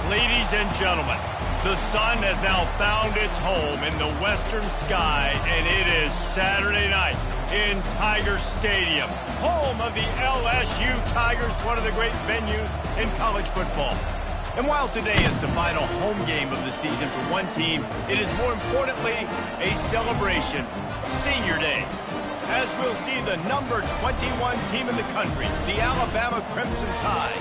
Ladies and gentlemen, the sun has now found its home in the western sky, and it is Saturday night in Tiger Stadium, home of the LSU Tigers, one of the great venues in college football. And while today is the final home game of the season for one team, it is more importantly a celebration, Senior Day, as we'll see the number 21 team in the country, the Alabama Crimson Tide,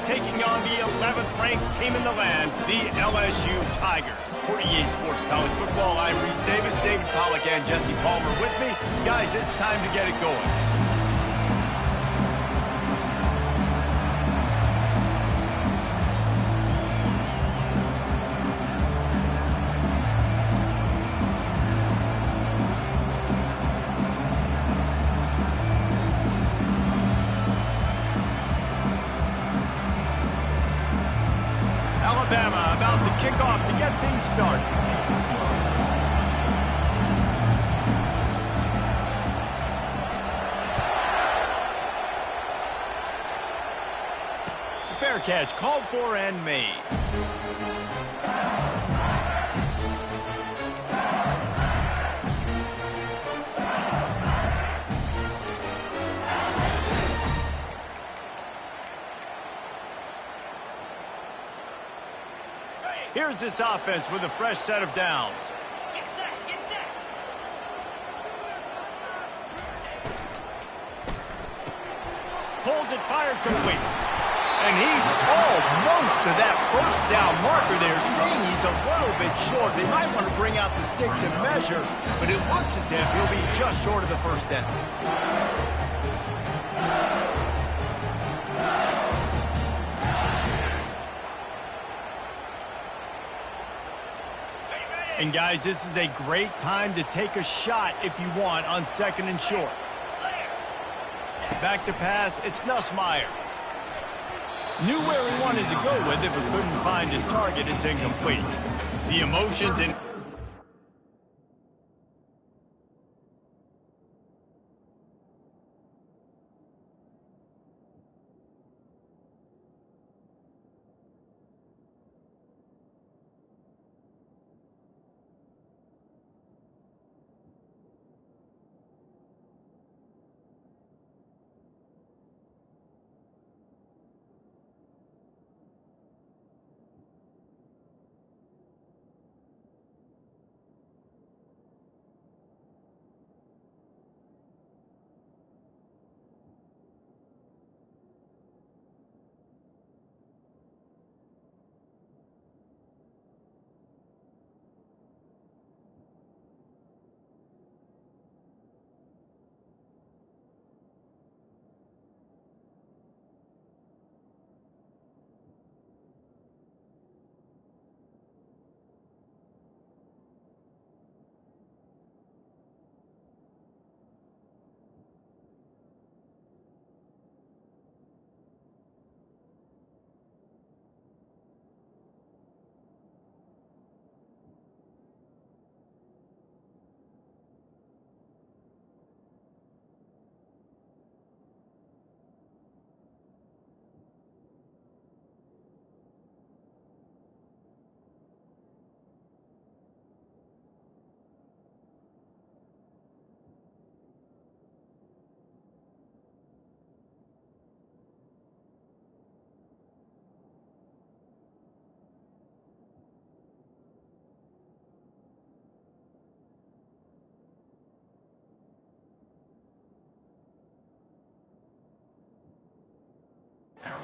taking on the 11th ranked team in the land, the LSU Tigers. For EA Sports College Football, I'm Reese Davis, David Pollack, and Jesse Palmer with me. Guys, it's time to get it going. Alabama about to kick off to get things started. Fair catch called for and made. Here's this offense with a fresh set of downs. Get set, get set. Pulls it, fired complete. And he's almost to that first down marker there, saying he's a little bit short. They might want to bring out the sticks and measure, but it looks as if he'll be just short of the first down. And guys, this is a great time to take a shot if you want on second and short. Back to pass, it's Nussmeier. Knew where he wanted to go with it, but couldn't find his target. It's incomplete. The emotions and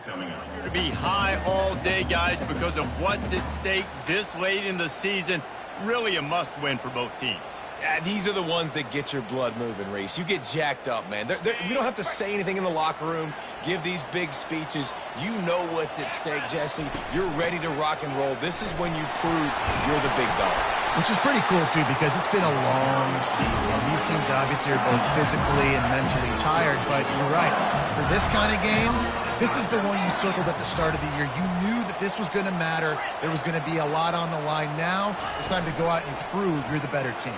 coming up. to be high all day, guys, because of what's at stake this late in the season. Really a must-win for both teams. Yeah, these are the ones that get your blood moving, Reese. You get jacked up, man. We don't have to say anything in the locker room, give these big speeches. You know what's at stake, Jesse. You're ready to rock and roll. This is when you prove you're the big dog. Which is pretty cool, too, because it's been a long season. These teams obviously are both physically and mentally tired, but you're right. For this kind of game, this is the one you circled at the start of the year. You knew that this was going to matter. There was going to be a lot on the line. Now it's time to go out and prove you're the better team.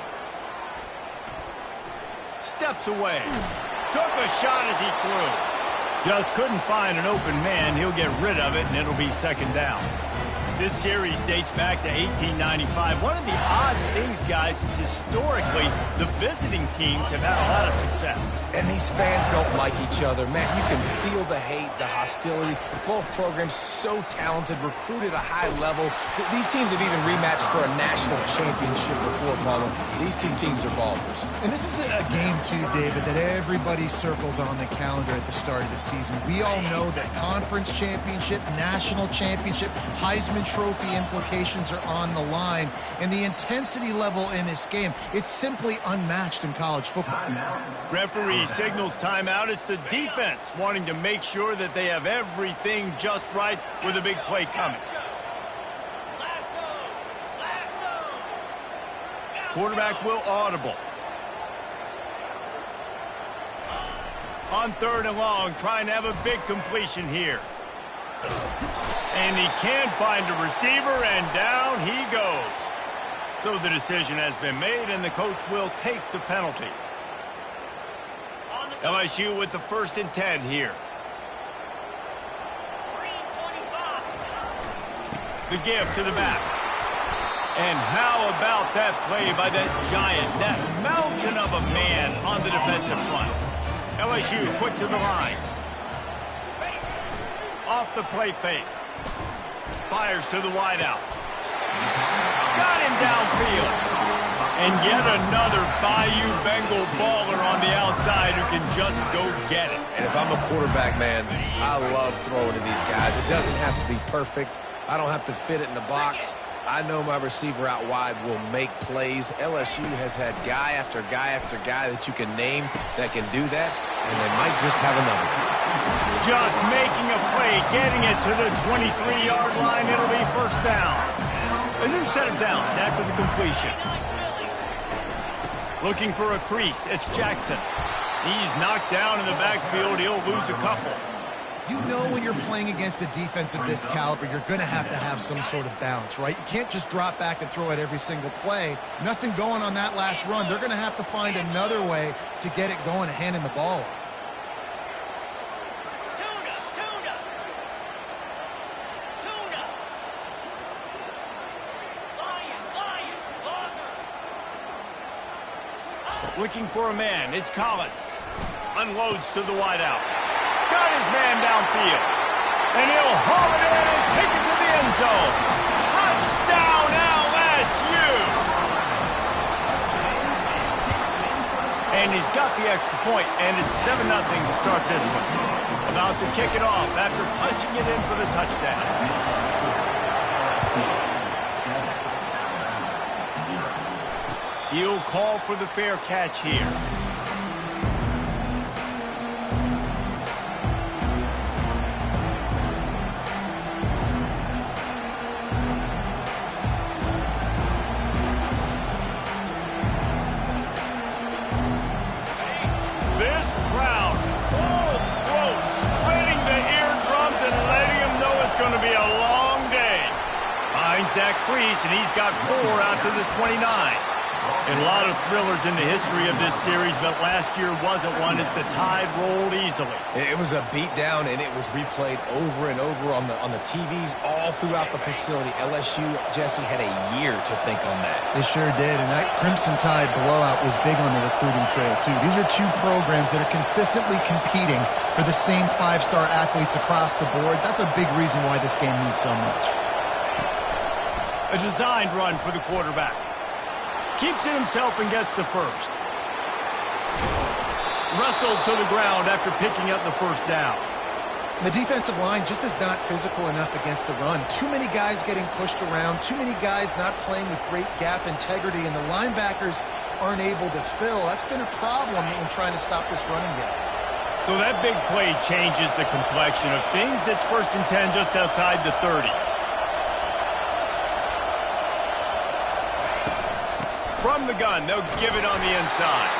Steps away. Took a shot as he threw. Just couldn't find an open man. He'll get rid of it, and it'll be second down. This series dates back to 1895. One of the odd things, guys, is historically the visiting teams have had a lot of success. And these fans don't like each other. Man, you can feel the hate, the hostility. Both programs so talented, recruited at a high level. These teams have even rematched for a national championship before, Paulo. These two teams are ballers. And this is a game, too, David, that everybody circles on the calendar at the start of the season. We all know that conference championship, national championship, Heisman Trophy implications are on the line, and the intensity level in this game, it's simply unmatched in college football. Referee signals timeout. It's the defense wanting to make sure that they have everything just right with a big play coming. Quarterback will audible. On third and long, trying to have a big completion here. And he can't find a receiver, and down he goes. So the decision has been made, and the coach will take the penalty. LSU with the 1st and 10 here. The give to the back. And how about that play by that giant, that mountain of a man on the defensive front. LSU quick to the line. Off the play fake. Fires to the wideout. Got him downfield. And yet another Bayou Bengal baller on the outside who can just go get it. And if I'm a quarterback, man, I love throwing to these guys. It doesn't have to be perfect. I don't have to fit it in the box. I know my receiver out wide will make plays. LSU has had guy after guy after guy that you can name that can do that, and they might just have another one. Just making a play, getting it to the 23-yard line. It'll be first down. A new set of downs after the completion. Looking for a crease. It's Jackson. He's knocked down in the backfield. He'll lose a couple. You know when you're playing against a defense of this caliber, you're going to have some sort of balance, right? You can't just drop back and throw it every single play. Nothing going on that last run. They're going to have to find another way to get it going and handing the ball off. Looking for a man. It's Collins. Unloads to the wideout. Got his man downfield. And he'll haul it in and take it to the end zone. Touchdown, LSU! And he's got the extra point, and it's 7-0 to start this one. About to kick it off after punching it in for the touchdown. He'll call for the fair catch here. This crowd, full throat, splitting the eardrums and letting them know it's going to be a long day. Finds that crease, and he's got 4 out to the 29. And a lot of thrillers in the history of this series, but last year wasn't one as the tide rolled easily. It was a beatdown, and it was replayed over and over on the TVs all throughout the facility. LSU, Jesse, had a year to think on that. They sure did, and that Crimson Tide blowout was big on the recruiting trail, too. These are two programs that are consistently competing for the same 5-star athletes across the board. That's a big reason why this game means so much. A designed run for the quarterback. Keeps it himself and gets the first. Wrestled to the ground after picking up the first down. The defensive line just is not physical enough against the run. Too many guys getting pushed around, too many guys not playing with great gap integrity, and the linebackers aren't able to fill. That's been a problem when trying to stop this running game. So that big play changes the complexion of things. It's 1st and 10 just outside the 30. From the gun, they'll give it on the inside.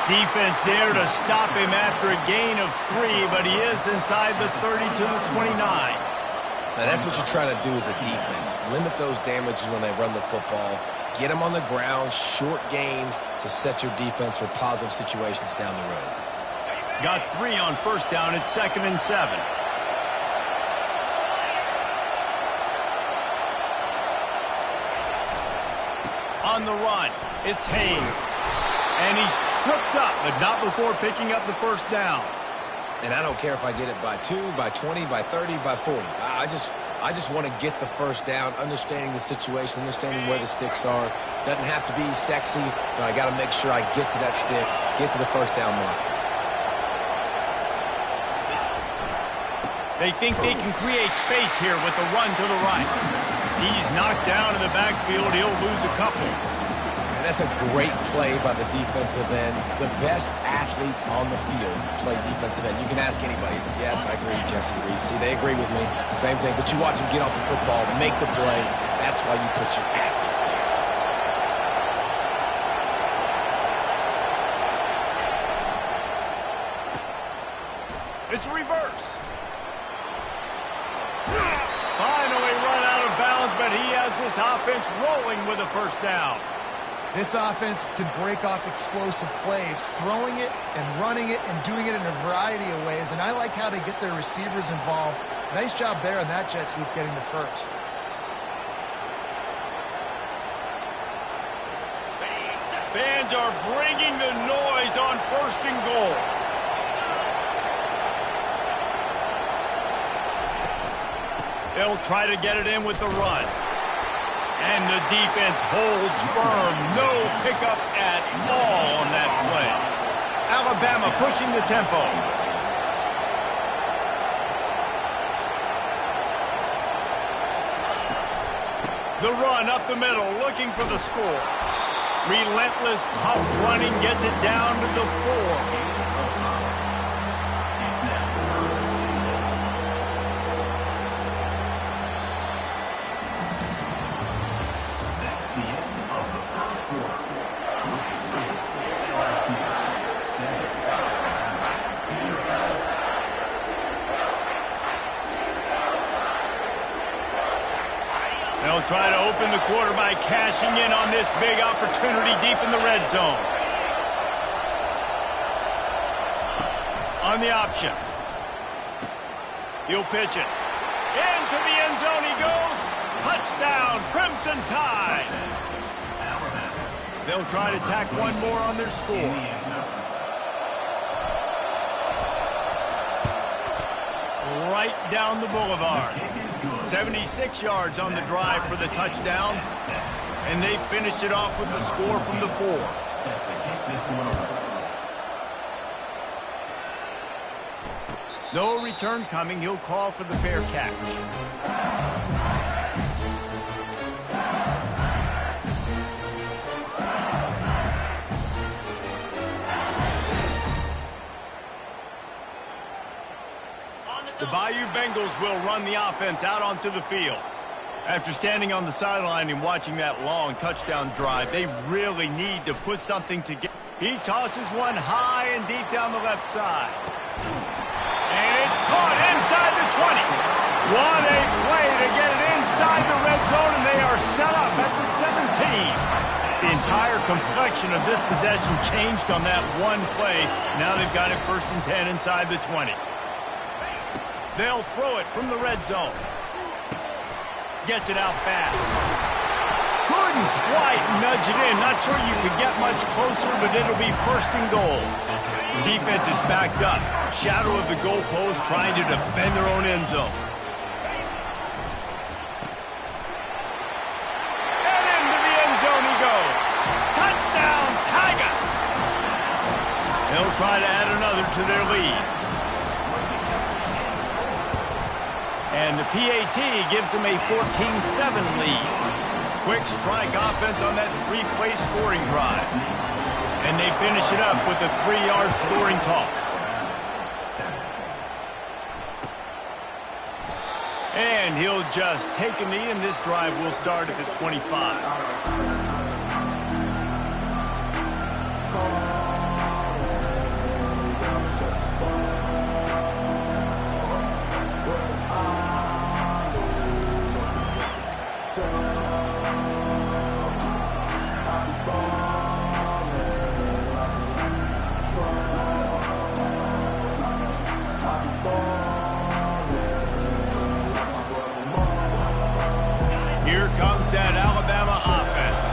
Defense there to stop him after a gain of 3, but he is inside the 30 to the 29. Now, that's what you're trying to do as a defense. Limit those damages when they run the football. Get them on the ground, short gains to set your defense for positive situations down the road. Got 3 on 1st down. It's 2nd and 7. On the run, it's Haynes. And he's tripped up, but not before picking up the 1st down. And I don't care if I get it by 2, by 20, by 30, by 40. I just want to get the 1st down, understanding the situation, understanding where the sticks are. Doesn't have to be sexy, but I got to make sure I get to that stick, get to the 1st down mark. They think they can create space here with the run to the right. He's knocked down in the backfield. He'll lose a couple. And that's a great play by the defensive end. The best athletes on the field play defensive end. You can ask anybody. Yes, I agree, Jesse Reese. See, they agree with me. Same thing. But you watch them get off the football, make the play. That's why you put your athletes there. It's reverse. Finally run out of bounds, but he has this offense rolling with a 1st down. This offense can break off explosive plays, throwing it and running it and doing it in a variety of ways, and I like how they get their receivers involved. Nice job there on that jet sweep getting the 1st. Fans are bringing the noise on 1st and goal. They'll try to get it in with the run. And the defense holds firm. No pickup at all on that play. Alabama pushing the tempo. The run up the middle, looking for the score. Relentless, tough running gets it down to the 4. They'll try to open the quarter by cashing in on this big opportunity deep in the red zone. On the option. He'll pitch it. Into the end zone he goes. Touchdown, Crimson Tide. They'll try to tack one more on their score. Right down the boulevard. 76 yards on the drive for the touchdown. And they finished it off with the score from the 4. No return coming. He'll call for the fair catch. The Bayou Bengals will run the offense out onto the field. After standing on the sideline and watching that long touchdown drive, they really need to put something together. He tosses one high and deep down the left side. And it's caught inside the 20. What a play to get it inside the red zone, and they are set up at the 17. The entire complexion of this possession changed on that one play. Now they've got it 1st and 10 inside the 20. They'll throw it from the red zone. Gets it out fast. Couldn't quite nudge it in. Not sure you could get much closer, but it'll be 1st and goal. Defense is backed up. Shadow of the goalpost trying to defend their own end zone. And into the end zone he goes. Touchdown, Tigers! They'll try to add another to their lead. And the PAT gives them a 14-7 lead. Quick strike offense on that 3-play scoring drive. And they finish it up with a 3-yard scoring toss. And he'll just take a knee, and this drive will start at the 25. Here comes that Alabama offense.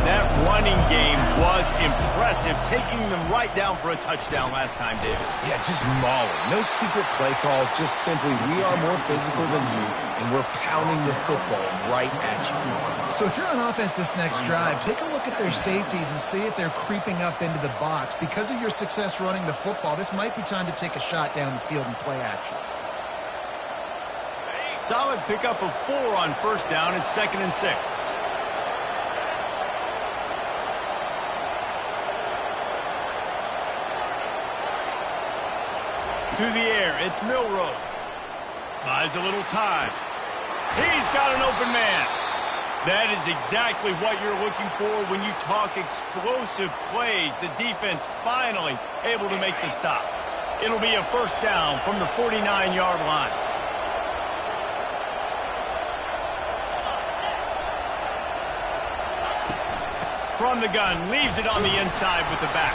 That running game was impressive, taking them right down for a touchdown last time, David. Yeah, just mauling. No secret play calls, just simply we are more physical than you, and we're pounding the football right at you. So if you're on offense this next drive, take a look at their safeties and see if they're creeping up into the box. Because of your success running the football, this might be time to take a shot down the field and play action. Solid pickup of 4 on first down. It's 2nd and 6. To the air, it's Milroe. Buys a little time. He's got an open man. That is exactly what you're looking for when you talk explosive plays. The defense finally able to make the stop. It'll be a first down from the 49-yard line. From the gun, leaves it on the inside with the back.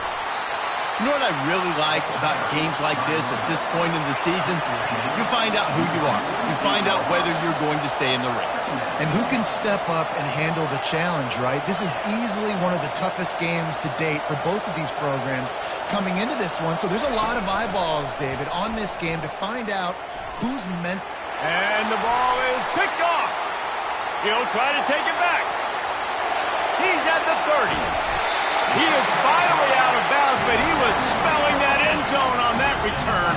You know what I really like about games like this at this point in the season? You find out who you are. You find out whether you're going to stay in the race. And who can step up and handle the challenge, right? This is easily one of the toughest games to date for both of these programs coming into this one. So there's a lot of eyeballs, David, on this game to find out who's meant. And the ball is picked off. He'll try to take it back. He's at the 30. He is finally out of bounds, but he was smelling that end zone on that return.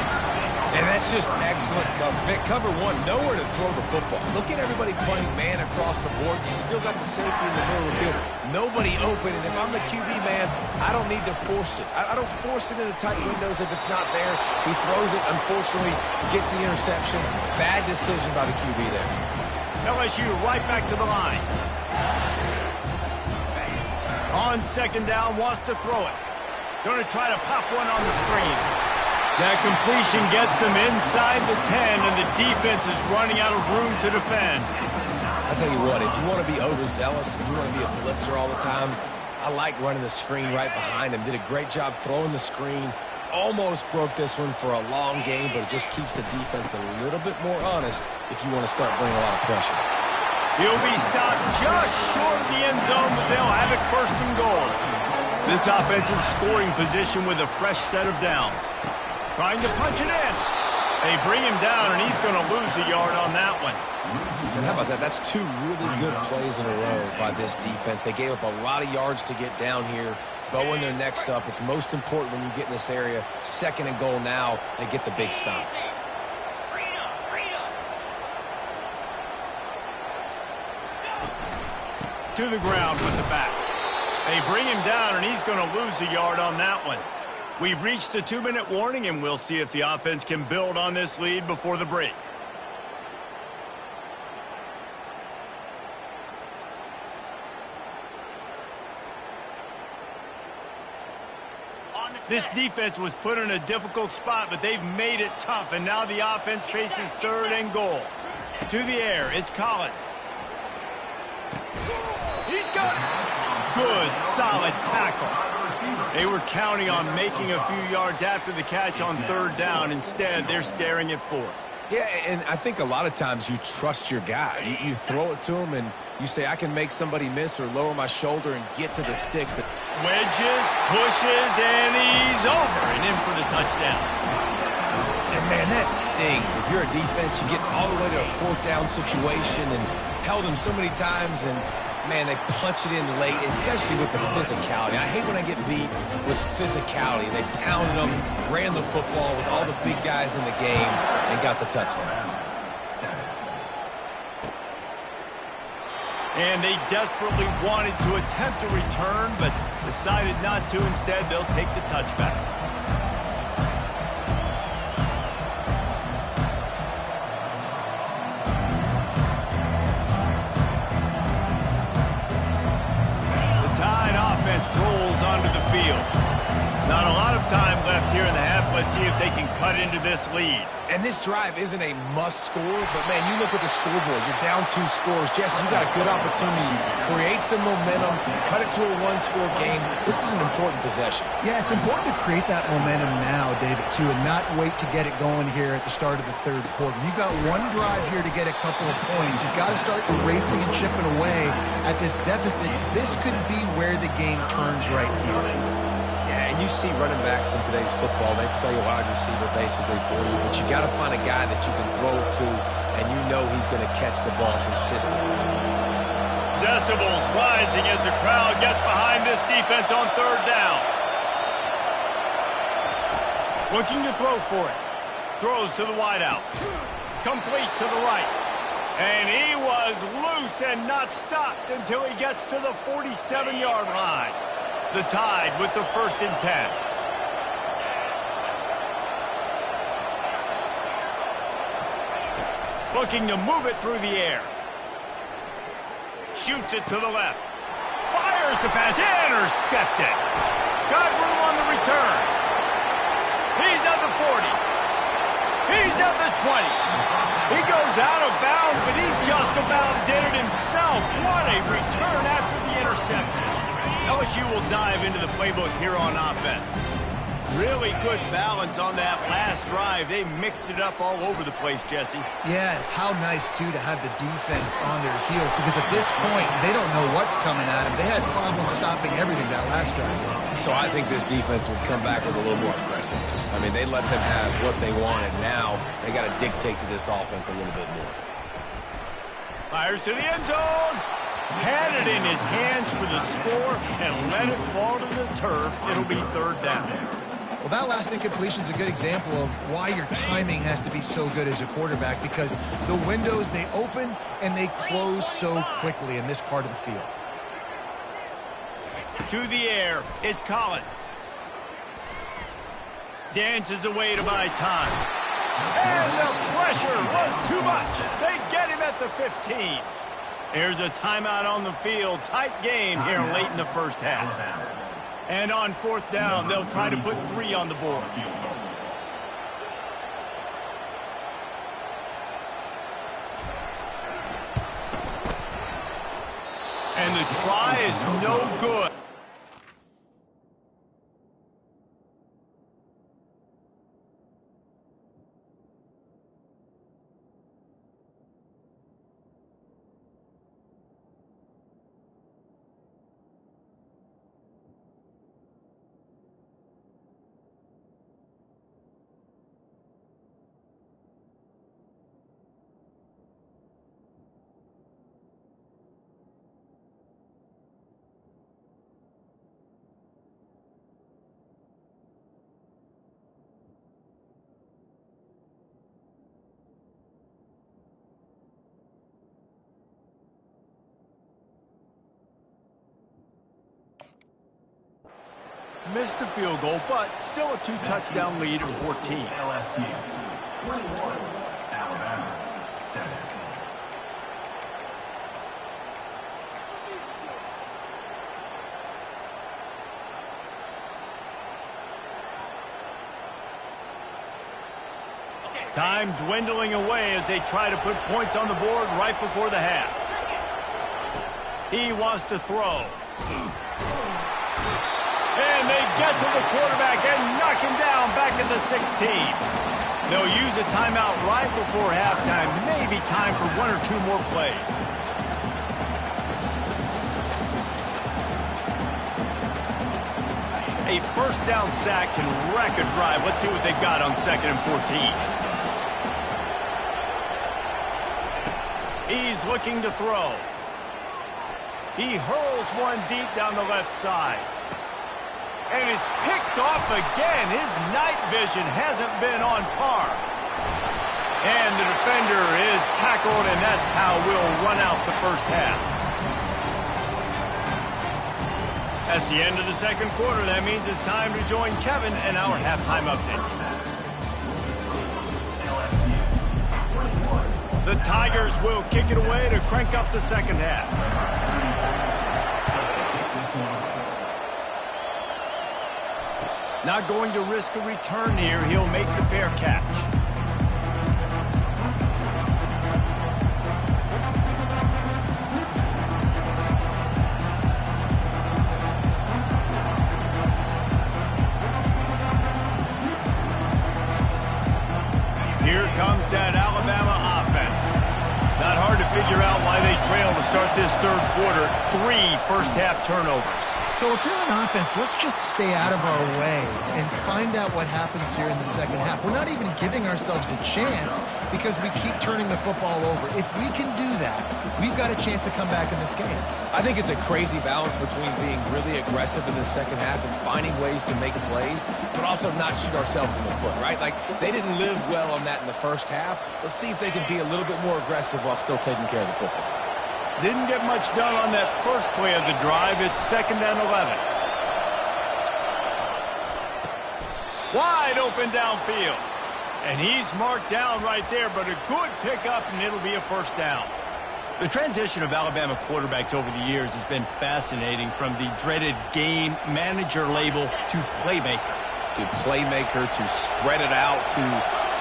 And that's just excellent cover. Man, cover one, nowhere to throw the football. Look at everybody playing man across the board. You still got the safety in the middle of the field. Nobody open, and if I'm the QB man, I don't need to force it. I don't force it into tight windows if it's not there. He throws it, unfortunately, gets the interception. Bad decision by the QB there. LSU right back to the line. On second down, wants to throw it. Going to try to pop one on the screen. That completion gets them inside the 10, and the defense is running out of room to defend. I'll tell you what, if you want to be overzealous, if you want to be a blitzer all the time, I like running the screen right behind him. Did a great job throwing the screen. Almost broke this one for a long game, but it just keeps the defense a little bit more honest if you want to start bringing a lot of pressure. He'll be stopped just short of the end zone, but they'll have it 1st and goal. This offensive scoring position with a fresh set of downs. Trying to punch it in. They bring him down, and he's going to lose a yard on that one. And how about that? That's 2 really good plays in a row by this defense. They gave up a lot of yards to get down here. Bowing their necks up. It's most important when you get in this area. 2nd and goal now. They get the big stop. To the ground with the back. They bring him down, and he's going to lose a yard on that one. We've reached the 2-minute warning, and we'll see if the offense can build on this lead before the break. This defense was put in a difficult spot, but they've made it tough, and now the offense faces 3rd and goal. To the air, it's Collins. He's got it. Good, solid tackle. They were counting on making a few yards after the catch on 3rd down. Instead, they're staring at 4th. Yeah, and I think a lot of times you trust your guy. You throw it to him, and you say, I can make somebody miss or lower my shoulder and get to the sticks. Wedges, pushes, and he's over and in for the touchdown. And, man, that stings. If you're a defense, you get all the way to a 4th down situation and held him so many times, and, man, they punch it in late, especially with the physicality. I hate when I get beat with physicality. They pounded them, ran the football with all the big guys in the game, and got the touchdown. And they desperately wanted to attempt a return, but decided not to. Instead, they'll take the touchback. The Tide offense rolls onto the field. Not a lot of time left here in the half. Let's see if they can cut into this lead. And this drive isn't a must score, but, man, you look at the scoreboard. You're down 2 scores. Jesse, you got a good opportunity. Create some momentum. Cut it to a 1-score game. This is an important possession. Yeah, it's important to create that momentum now, David, too, and not wait to get it going here at the start of the third quarter. You've got one drive here to get a couple of points. You've got to start erasing and chipping away at this deficit. This could be where the game turns right here. Yeah, and you see running backs in today's football, they play wide receiver basically for you, but you got to find a guy that you can throw it to, and you know he's going to catch the ball consistently. Decibels rising as the crowd gets behind this defense on third down. Looking to throw for it. Throws to the wideout. Complete to the right. And he was loose and not stopped until he gets to the 47-yard line. The Tide with the 1st and 10. Looking to move it through the air. Shoots it to the left. Fires the pass. Intercepted. Got room on the return. He's at the 40. He's at the 20. He goes out of bounds, but he just about did it himself. What a return after the interception. LSU will dive into the playbook here on offense. Really good balance on that last drive. They mixed it up all over the place, Jesse. Yeah, how nice, too, to have the defense on their heels, because at this point, they don't know what's coming at them. They had problems stopping everything that last drive. So I think this defense would come back with a little more aggressiveness. I mean, they let them have what they wanted. Now they got to dictate to this offense a little bit more. Fires to the end zone. Had it in his hands for the score and let it fall to the turf. It'll be third down. Well, that last incompletion is a good example of why your timing has to be so good as a quarterback, because the windows, they open and they close so quickly in this part of the field. To the air, it's Collins. Dances away to buy time. And the pressure was too much. They get him at the 15. There's a timeout on the field. Tight game here late in the first half. And on 4th down, they'll try to put 3 on the board. And the try is no good. Missed the field goal, but still a 2-touchdown lead at 14. LSU 21, Alabama 7. Time dwindling away as they try to put points on the board right before the half. He wants to throw. And they get to the quarterback and knock him down back at the 16. They'll use a timeout right before halftime. Maybe time for 1 or 2 more plays. A first down sack can wreck a drive. Let's see what they got on 2nd and 14. He's looking to throw. He hurls one deep down the left side. And it's picked off again. His night vision hasn't been on par. And the defender is tackled, and that's how we'll run out the first half. That's the end of the second quarter. That means it's time to join Kevin and our halftime update. The Tigers will kick it away to crank up the second half. Not going to risk a return here. He'll make the fair catch. Here comes that Alabama offense. Not hard to figure out why they trail to start this third quarter. 3 first-half turnovers. So if you're on offense, let's just stay out of our way and find out what happens here in the second half. We're not even giving ourselves a chance because we keep turning the football over. If we can do that, we've got a chance to come back in this game. I think it's a crazy balance between being really aggressive in the second half and finding ways to make plays, but also not shoot ourselves in the foot, right? Like, they didn't live well on that in the first half. Let's see if they can be a little bit more aggressive while still taking care of the football. Didn't get much done on that first play of the drive. It's 2nd and 11. Wide open downfield. And he's marked down right there, but a good pickup, and it'll be a first down. The transition of Alabama quarterbacks over the years has been fascinating, from the dreaded game manager label to playmaker. To playmaker, to spread it out, to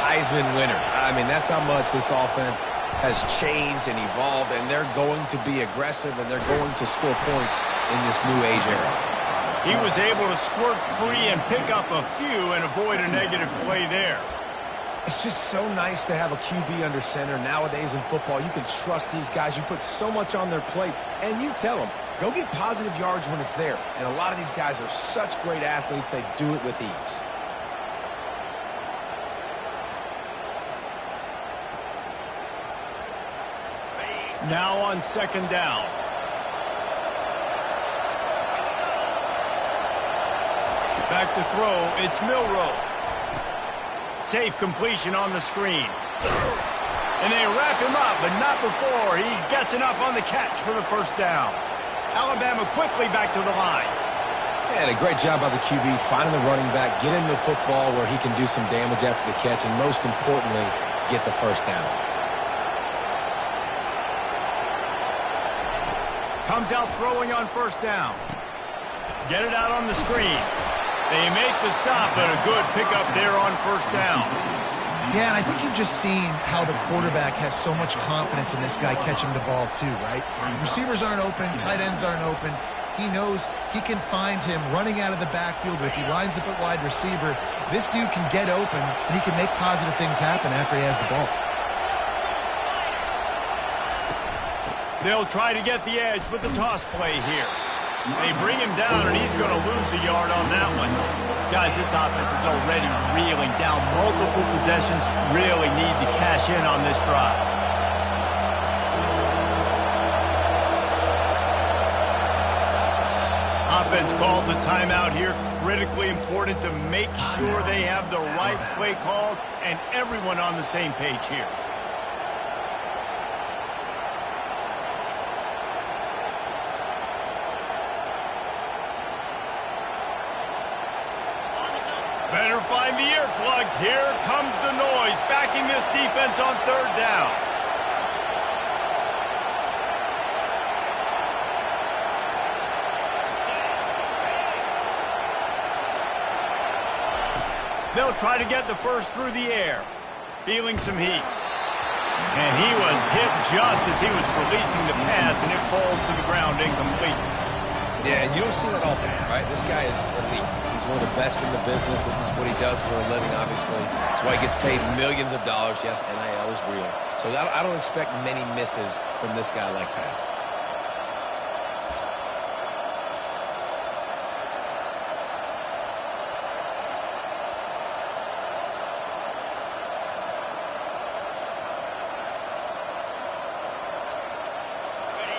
Heisman winner. I mean, that's how much this offense has changed and evolved, and they're going to be aggressive, and they're going to score points in this new age era. He was able to squirt free and pick up a few and avoid a negative play there. It's just so nice to have a QB under center. Nowadays in football, you can trust these guys. You put so much on their plate, and you tell them, go get positive yards when it's there. And a lot of these guys are such great athletes, they do it with ease. Now on 2nd down. Back to throw, it's Milroe. Safe completion on the screen. And they wrap him up, but not before he gets enough on the catch for the first down. Alabama quickly back to the line. And a great job by the QB finding the running back, get him the football where he can do some damage after the catch, and most importantly, get the first down. Comes out throwing on first down. Get it out on the screen. They make the stop, but a good pickup there on first down. Yeah, and I think you've just seen how the quarterback has so much confidence in this guy catching the ball too, right? Receivers aren't open, tight ends aren't open. He knows he can find him running out of the backfield, or if he lines up at wide receiver, this dude can get open, and he can make positive things happen after he has the ball. They'll try to get the edge with the toss play here. They bring him down, and he's going to lose a yard on that one. Guys, this offense is already reeling down multiple possessions. Really need to cash in on this drive. Offense calls a timeout here. Critically important to make sure they have the right play called and everyone on the same page here. Better find the earplugs. Here comes the noise, backing this defense on 3rd down. They'll try to get the first through the air. Feeling some heat. And he was hit just as he was releasing the pass, and it falls to the ground incomplete. Yeah, and you don't see that often, right? This guy is elite. He's one of the best in the business. This is what he does for a living, obviously. That's why he gets paid millions of dollars. Yes, NIL is real. So I don't expect many misses from this guy like that.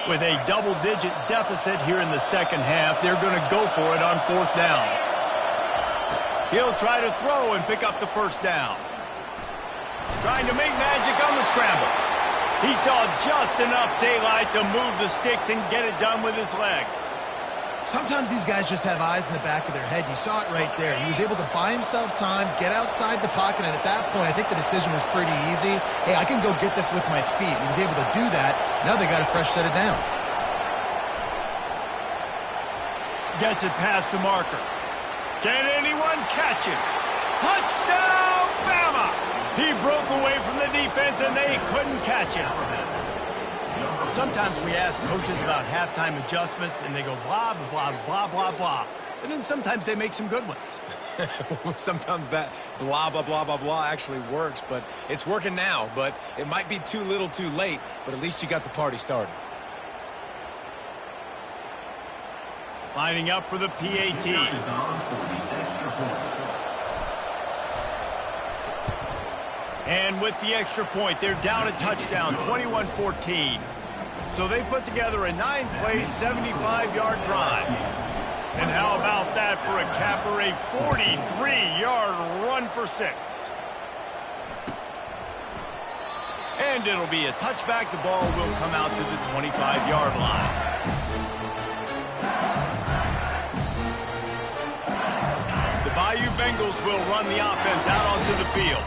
With a double-digit deficit here in the second half, they're going to go for it on 4th down. He'll try to throw and pick up the first down. Trying to make magic on the scramble. He saw just enough daylight to move the sticks and get it done with his legs. Sometimes these guys just have eyes in the back of their head. You saw it right there. He was able to buy himself time, get outside the pocket, and at that point, I think the decision was pretty easy. Hey, I can go get this with my feet. He was able to do that. Now they got a fresh set of downs. Gets it past the marker. Can anyone catch him? Touchdown, Bama! He broke away from the defense, and they couldn't catch him. Sometimes we ask coaches about halftime adjustments, and they go blah, blah, blah, blah, blah. And then sometimes they make some good ones. Sometimes that blah, blah, blah, blah, blah actually works, but it's working now. But it might be too little too late, but at least you got the party started. Lining up for the PAT. And with the extra point, they're down a touchdown, 21-14. So they put together a 9-play, 75-yard drive. And how about that for a capper, a 43-yard run for 6. And it'll be a touchback. The ball will come out to the 25-yard line. The Bayou Bengals will run the offense out onto the field.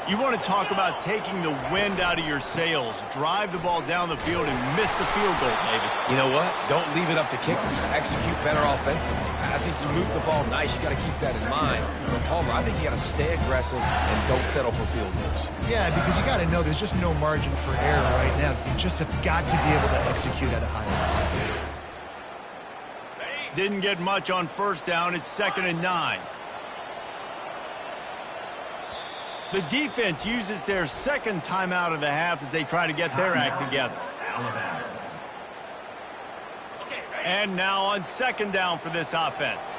You want to talk about taking the wind out of your sails. Drive the ball down the field and miss the field goal, David. You know what? Don't leave it up to kickers. Execute better offensively. I think you move the ball nice. You got to keep that in mind. But Palmer, I think you got to stay aggressive and don't settle for field goals. Yeah, because you got to know there's just no margin for error right now. You just have got to be able to execute at a high level. Didn't get much on first down. It's 2nd and 9. The defense uses their second timeout of the half as they try to get their act together. And now on 2nd down for this offense.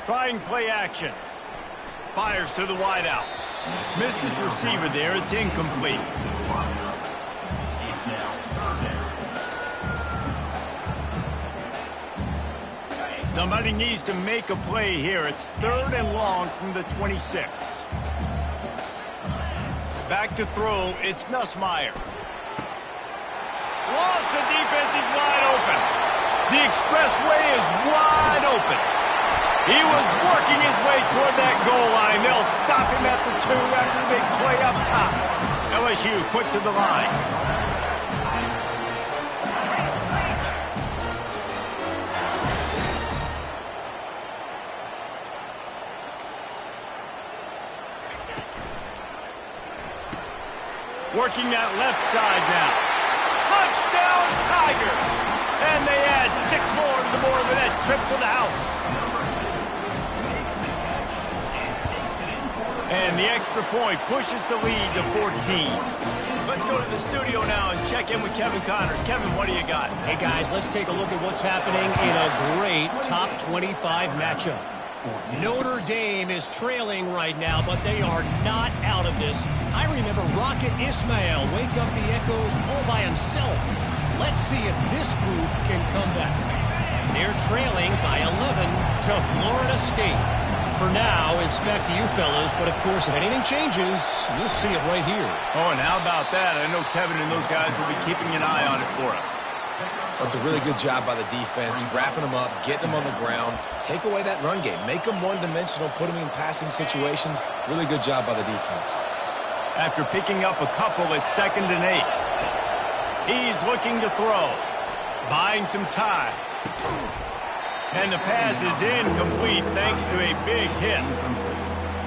Trying play action. Fires to the wideout. Missed his receiver there. It's incomplete. Somebody needs to make a play here. It's 3rd and long from the 26. Back to throw. It's Nussmeier. Lost. The defense is wide open. The expressway is wide open. He was working his way toward that goal line. They'll stop him at the 2 after the big play up top. LSU quick to the line. Working that left side now. Touchdown, Tiger! And they add 6 more to the board with that trip to the house. And the extra point pushes the lead to 14. Let's go to the studio now and check in with Kevin Connors. Kevin, what do you got? Hey, guys, let's take a look at what's happening in a great top 25 matchup. Notre Dame is trailing right now, but they are not out of this. I remember Rocket Ismail wake up the echoes all by himself. Let's see if this group can come back. They're trailing by 11 to Florida State. For now, it's back to you fellas, but of course, if anything changes, you'll see it right here. Oh, and how about that? I know Kevin and those guys will be keeping an eye on it for us. That's a really good job by the defense, wrapping them up, getting them on the ground. Take away that run game. Make them one-dimensional, put them in passing situations. Really good job by the defense. After picking up a couple, it's 2nd and 8. He's looking to throw. Buying some time. And the pass is incomplete thanks to a big hit.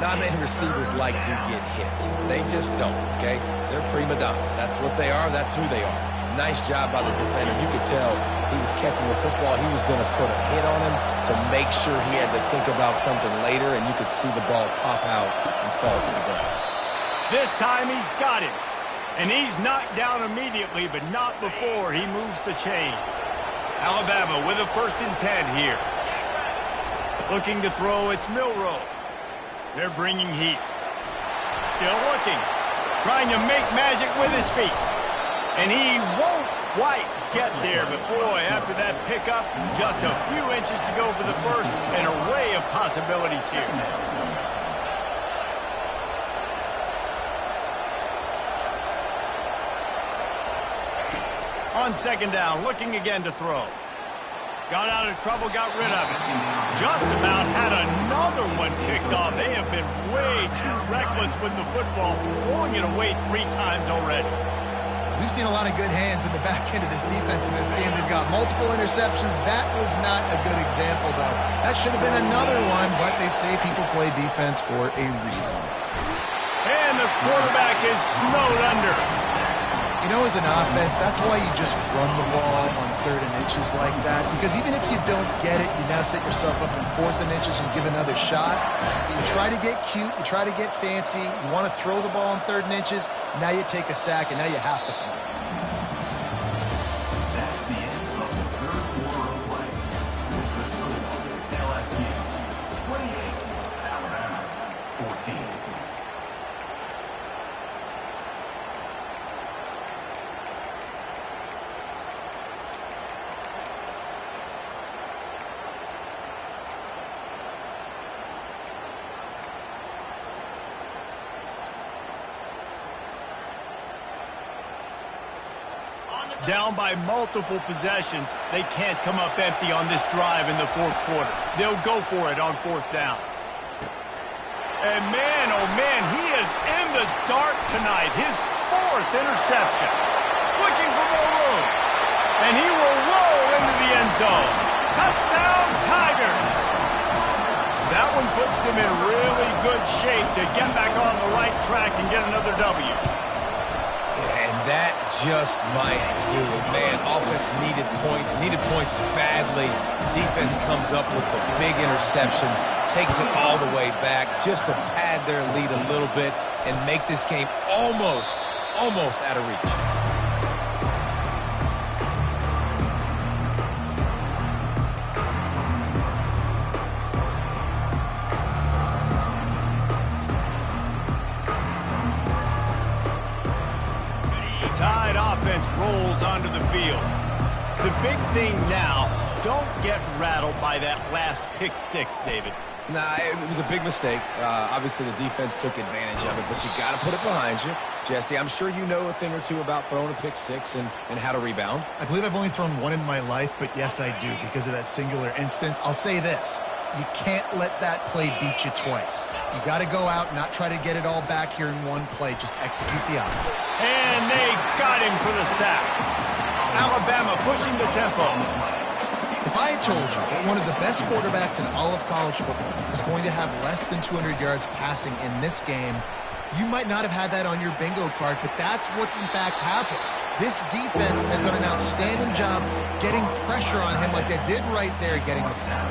Not many receivers like to get hit. They just don't, okay? They're prima donnas. That's what they are. That's who they are. Nice job by the defender. You could tell he was catching the football. He was going to put a hit on him to make sure he had to think about something later, and you could see the ball pop out and fall to the ground. This time he's got him. And he's knocked down immediately, but not before he moves the chains. Alabama with a 1st and 10 here. Looking to throw, it's Milroe. They're bringing heat. Still looking. Trying to make magic with his feet. And he won't quite get there, but boy, after that pickup, just a few inches to go for the first. An array of possibilities here. On second down, looking again to throw. Got out of trouble, got rid of it. Just about had another one picked off. They have been way too reckless with the football, throwing it away 3 times already. We've seen a lot of good hands in the back end of this defense in this game. They've got multiple interceptions. That was not a good example, though. That should have been another one, but they say people play defense for a reason. And the quarterback is snowed under. You know, as an offense, that's why you just run the ball on 3rd and inches like that. Because even if you don't get it, you now set yourself up in 4th and inches and give another shot. You try to get cute. You try to get fancy. You want to throw the ball on 3rd and inches. Now you take a sack, and now you have to play. That's the end of the third quarter of play. With the score, LSU 28, Alabama 14. Down by multiple possessions, they can't come up empty on this drive in the 4th quarter. They'll go for it on 4th down. And man, oh man, he is in the dark tonight. His 4th interception. Looking for more room. And he will roll into the end zone. Touchdown, Tigers! That one puts them in really good shape to get back on the right track and get another W. And that just might do it, man. Offense needed points badly. Defense comes up with the big interception, takes it all the way back just to pad their lead a little bit and make this game almost out of reach. Tide offense rolls onto the field. The big thing now, don't get rattled by that last pick 6, David. Nah, it was a big mistake. Obviously, the defense took advantage of it, but you got to put it behind you. Jesse, I'm sure you know a thing or two about throwing a pick 6 and how to rebound. I believe I've only thrown one in my life, but yes, I do because of that singular instance. I'll say this. You can't let that play beat you twice. You got to go out, not try to get it all back here in one play. Just execute the offense. And they got him for the sack. Alabama pushing the tempo. If I had told you that one of the best quarterbacks in all of college football was going to have less than 200 yards passing in this game, you might not have had that on your bingo card, but that's what's in fact happened. This defense has done an outstanding job getting pressure on him like they did right there, getting the sack.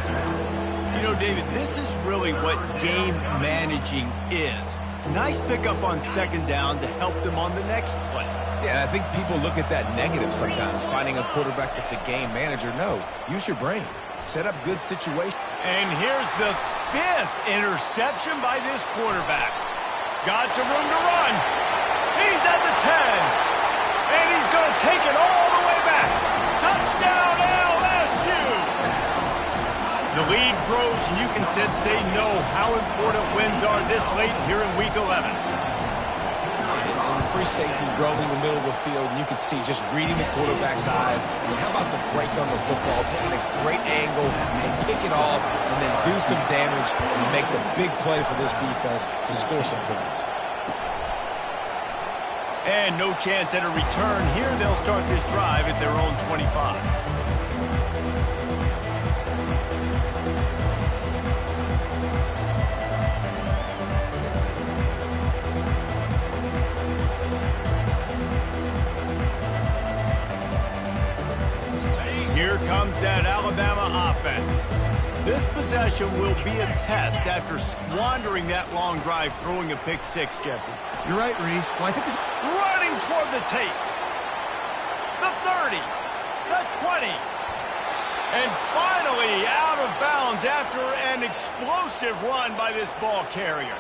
You know, David, this is really what game managing is. Nice pickup on 2nd down to help them on the next play. Yeah, I think people look at that negative sometimes, finding a quarterback that's a game manager. No, use your brain. Set up good situations. And here's the 5th interception by this quarterback. Got some room to run. He's at the 10. And he's going to take it all the way back. Touchdown, LSU! The lead grows, and you can sense they know how important wins are this late here in Week 11. And the free safety roaming the middle of the field, and you can see just reading the quarterback's eyes. And how about the break on the football, taking a great angle to pick it off and then do some damage and make the big play for this defense to score some points. And no chance at a return here. They'll start this drive at their own 25. Here comes that Alabama offense. This possession will be a test after squandering that long drive throwing a pick 6, Jesse. You're right, Reese. Well, I think it's Running toward the tape. The 30. The 20. And finally out of bounds after an explosive run by this ball carrier.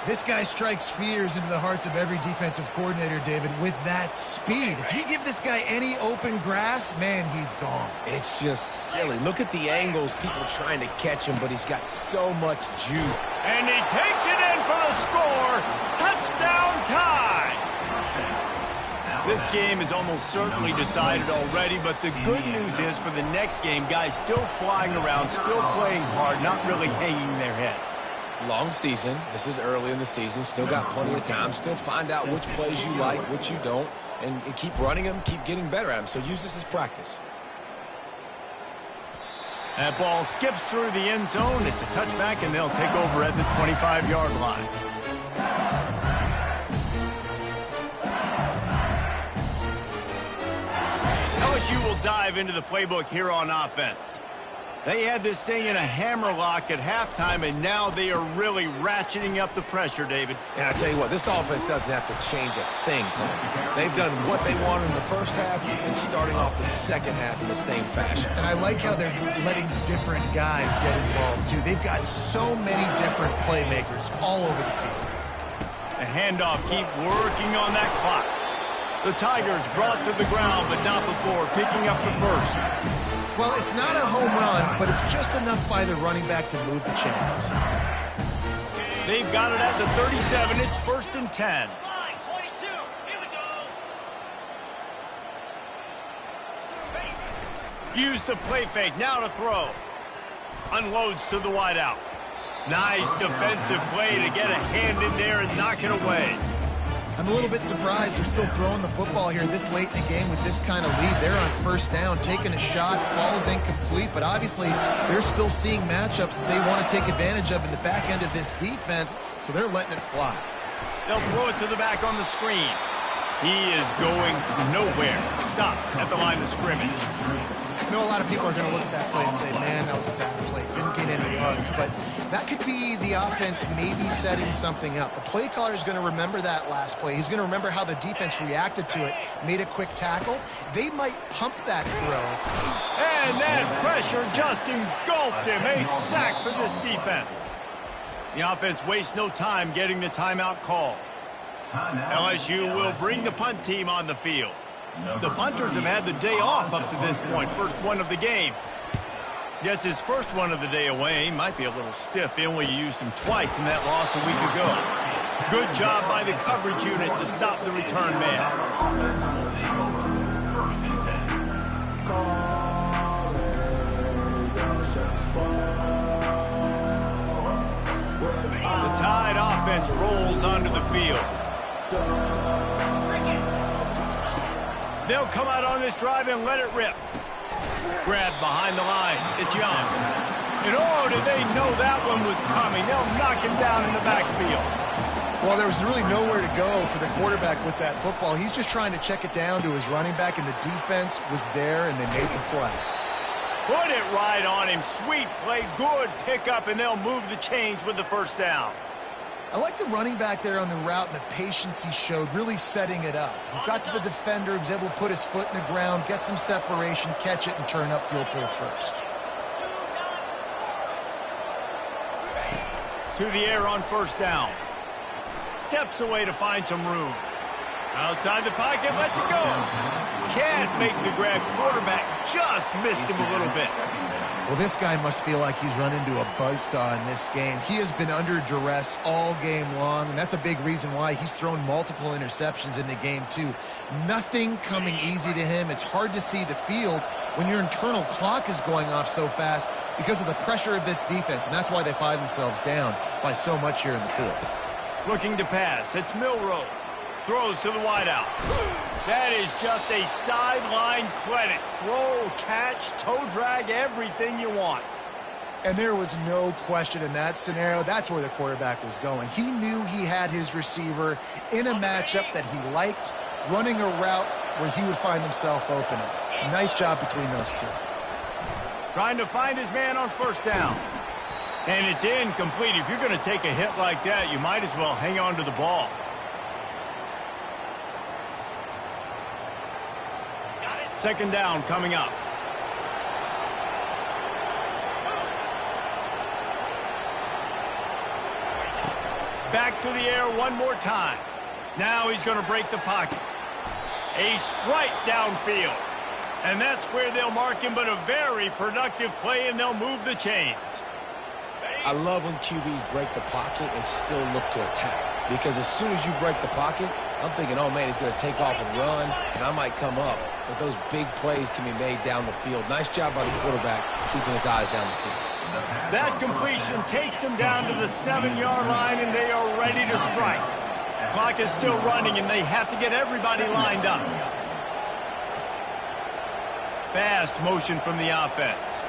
This guy strikes fears into the hearts of every defensive coordinator, David, with that speed. If you give this guy any open grass, man, he's gone. It's just silly. Look at the angles, people trying to catch him, but he's got so much juke. And he takes it in for the score. Touchdown tie. This game is almost certainly decided already, but the good news is for the next game, guys still flying around, still playing hard, not really hanging their heads. Long season. This is early in the season. Still got plenty of time. Still find out which plays you like, which you don't, and keep running them, keep getting better at them. So use this as practice. That ball skips through the end zone. It's a touchback, and they'll take over at the 25-yard line. LSU will dive into the playbook here on offense. They had this thing in a hammerlock at halftime, and now they are really ratcheting up the pressure, David. And I tell you what, this offense doesn't have to change a thing, Paul. They've done what they wanted in the first half and starting off the second half in the same fashion. And I like how they're letting different guys get involved, too. They've got so many different playmakers all over the field. The handoff, keep working on that clock. The Tigers brought to the ground, but not before picking up the first. Well, it's not a home run, but it's just enough by the running back to move the chains. They've got it at the 37. It's 1st and 10. Use the play fake. Now to throw. Unloads to the wideout. Nice defensive play to get a hand in there and knock it away. I'm a little bit surprised they're still throwing the football here this late in the game with this kind of lead. They're on first down, taking a shot, falls incomplete, but obviously they're still seeing matchups that they want to take advantage of in the back end of this defense, so they're letting it fly. They'll throw it to the back on the screen. He is going nowhere. Stopped at the line of scrimmage. I know a lot of people are going to look at that play and say, man, that was a bad play. Didn't gain any yards. But that could be the offense maybe setting something up. The play caller is going to remember that last play. He's going to remember how the defense reacted to it, made a quick tackle. They might pump that throw. And that pressure just engulfed him. A sack for this defense. The offense wastes no time getting the timeout call. LSU will bring the punt team on the field. The punters have had the day off up to this point. First one of the game. Gets his first one of the day away. Might be a little stiff. They only used him twice in that loss a week ago. Good job by the coverage unit to stop the return man. The Tide offense rolls onto the field. They'll come out on this drive and let it rip. Grabbed behind the line. It's Young. And oh, did they know that one was coming. They'll knock him down in the backfield. Well, there was really nowhere to go for the quarterback with that football. He's just trying to check it down to his running back, and the defense was there, and they made the play. Put it right on him. Sweet play. Good pickup, and they'll move the chains with the first down. I like the running back there on the route and the patience he showed, really setting it up. He got to the defender, he was able to put his foot in the ground, get some separation, catch it, and turn upfield for the first. To the air on first down. Steps away to find some room. Outside the pocket, lets it go. Can't make the grab. Quarterback just missed him a little bit. Well, this guy must feel like he's run into a buzzsaw in this game. He has been under duress all game long, and that's a big reason why he's thrown multiple interceptions in the game, too. Nothing coming easy to him. It's hard to see the field when your internal clock is going off so fast because of the pressure of this defense, and that's why they find themselves down by so much here in the fourth. Looking to pass. It's Milroe. Throws to the wideout. That is just a sideline credit. Throw, catch, toe drag, everything you want. And there was no question in that scenario. That's where the quarterback was going. He knew he had his receiver in a matchup that he liked, running a route where he would find himself open. Nice job between those two. Trying to find his man on first down. And it's incomplete. If you're going to take a hit like that, you might as well hang on to the ball. Second down coming up. Back to the air one more time. Now he's going to break the pocket. A strike downfield. And that's where they'll mark him, but a very productive play, and they'll move the chains. I love when QBs break the pocket and still look to attack. Because as soon as you break the pocket, I'm thinking, oh, man, he's going to take off and run, and I might come up. But those big plays can be made down the field. Nice job by the quarterback keeping his eyes down the field. That completion takes them down to the 7-yard line, and they are ready to strike. Clock is still running, and they have to get everybody lined up. Fast motion from the offense.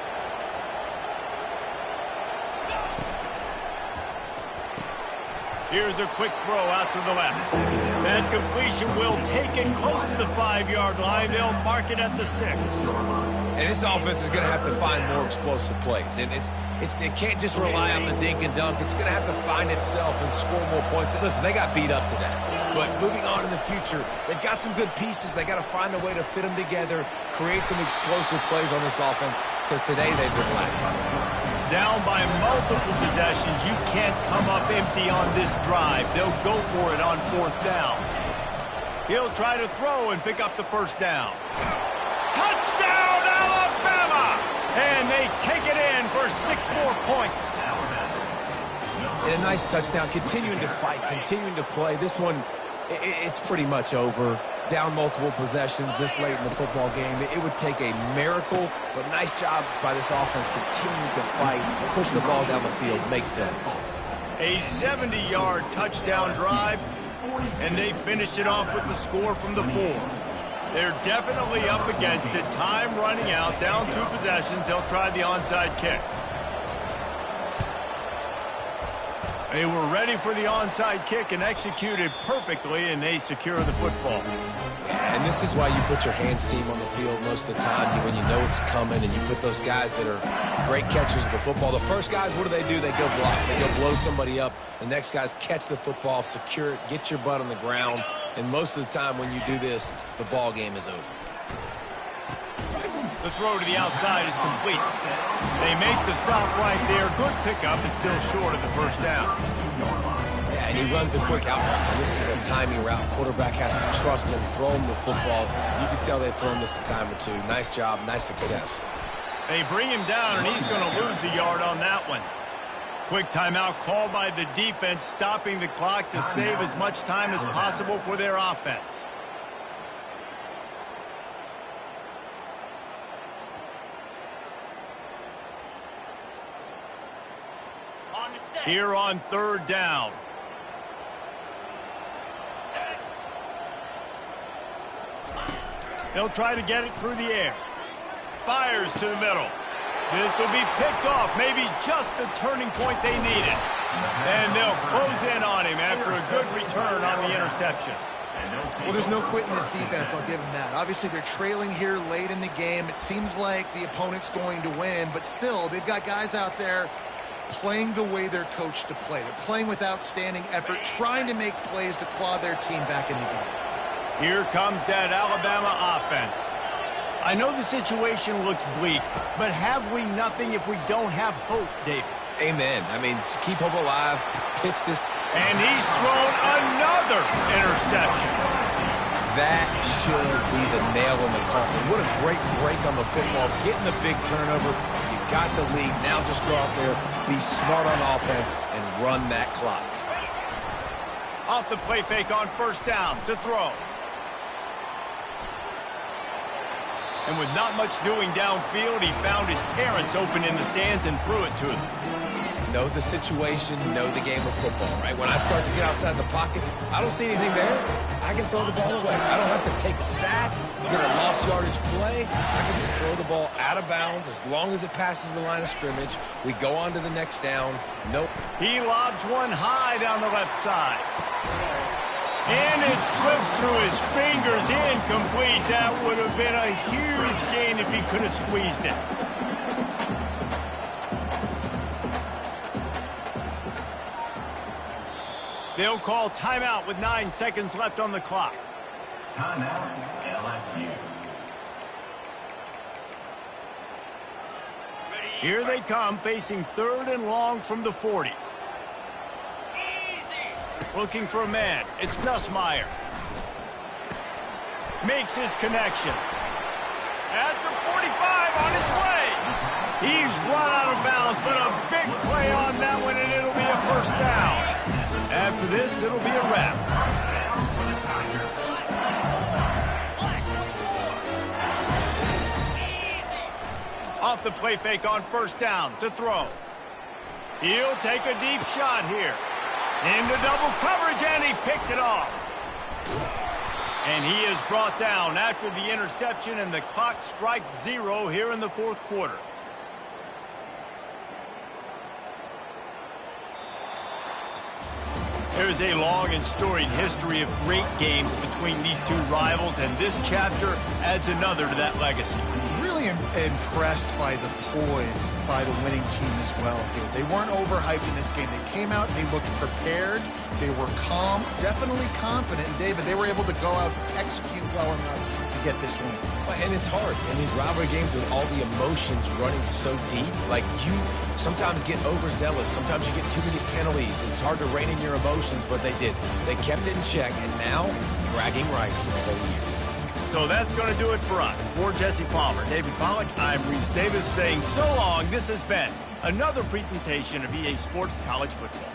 Here's a quick throw out to the left. That completion will take it close to the 5-yard line. They'll mark it at the 6. And this offense is going to have to find more explosive plays. And it can't just rely on the dink and dunk. It's going to have to find itself and score more points. Listen, they got beat up today. But moving on in the future, they've got some good pieces. They got to find a way to fit them together, create some explosive plays on this offense, because today they've been lacking. Down by multiple possessions, you can't come up empty on this drive. They'll go for it on 4th down. He'll try to throw and pick up the 1st down. Touchdown, Alabama! And they take it in for 6 more points. And a nice touchdown, continuing to fight, continuing to play. This one, it's pretty much over. Down multiple possessions this late in the football game. It would take a miracle, but nice job by this offense continuing to fight, push the ball down the field, make plays. A 70-yard touchdown drive, and they finished it off with the score from the 4. They're definitely up against it. Time running out, down 2 possessions. They'll try the onside kick. They were ready for the onside kick and executed perfectly, and they secure the football. Yeah, and this is why you put your hands team on the field most of the time when you know it's coming, and you put those guys that are great catchers of the football. The first guys, what do? They go block. They go blow somebody up. The next guys catch the football, secure it, get your butt on the ground, and most of the time when you do this, the ball game is over. The throw to the outside is complete. They make the stop right there. Good pickup. It's still short of the 1st down. Yeah, and he runs a quick out route. And this is a timing route. Quarterback has to trust him, throw him the football. You can tell they've thrown this a time or two. Nice job, nice success. They bring him down, and he's going to lose a yard on that one. Quick timeout called by the defense, stopping the clock to save as much time as possible for their offense. Here on 3rd down. They'll try to get it through the air. Fires to the middle. This will be picked off. Maybe just the turning point they needed. And they'll close in on him after a good return on the interception. Well, there's no quitting this defense. I'll give them that. Obviously, they're trailing here late in the game. It seems like the opponent's going to win, but still, they've got guys out there playing the way they're coached to play. They're playing with outstanding effort, trying to make plays to claw their team back in the game. Here comes that Alabama offense. I know the situation looks bleak, but have we nothing if we don't have hope, David? Amen. I mean, keep hope alive, pitch this. And he's thrown another interception. That should be the nail in the coffin. What a great break on the football, getting the big turnover. Got the lead. Now just go out there, be smart on offense, and run that clock. Off the play fake on 1st down to throw. And with not much doing downfield, he found his parents open in the stands and threw it to them. Know the situation, know the game of football, right? When I start to get outside the pocket, I don't see anything there. I can throw the ball away. I don't have to take a sack, get a lost yardage play. I can just throw the ball out of bounds as long as it passes the line of scrimmage. We go on to the next down. Nope. He lobs one high down the left side. And it slips through his fingers, incomplete. That would have been a huge gain if he could have squeezed it. They'll call timeout with 9 seconds left on the clock. Timeout, LSU. Here they come, facing 3rd and long from the 40. Looking for a man. It's Nussmeier. Makes his connection. At the 45 on his way. He's run out of bounds, but a big play on that one, and it'll be a 1st down. After this, it'll be a wrap. Off the play fake on first down to throw. He'll take a deep shot here. Into double coverage, and he picked it off. And he is brought down after the interception, and the clock strikes 0 here in the fourth quarter. There's a long and storied history of great games between these two rivals, and this chapter adds another to that legacy. Really impressed by the poise by the winning team as well here. They weren't overhyped in this game. They came out, they looked prepared, they were calm, definitely confident. And David, they were able to go out and execute well enough to get this win. And it's hard in these rivalry games with all the emotions running so deep. Like, you sometimes get overzealous. Sometimes you get too many penalties. It's hard to rein in your emotions, but they did. They kept it in check, and now bragging rights for the whole year. So that's going to do it for us. For Jesse Palmer, David Pollack, I'm Reese Davis saying so long. This has been another presentation of EA Sports College Football.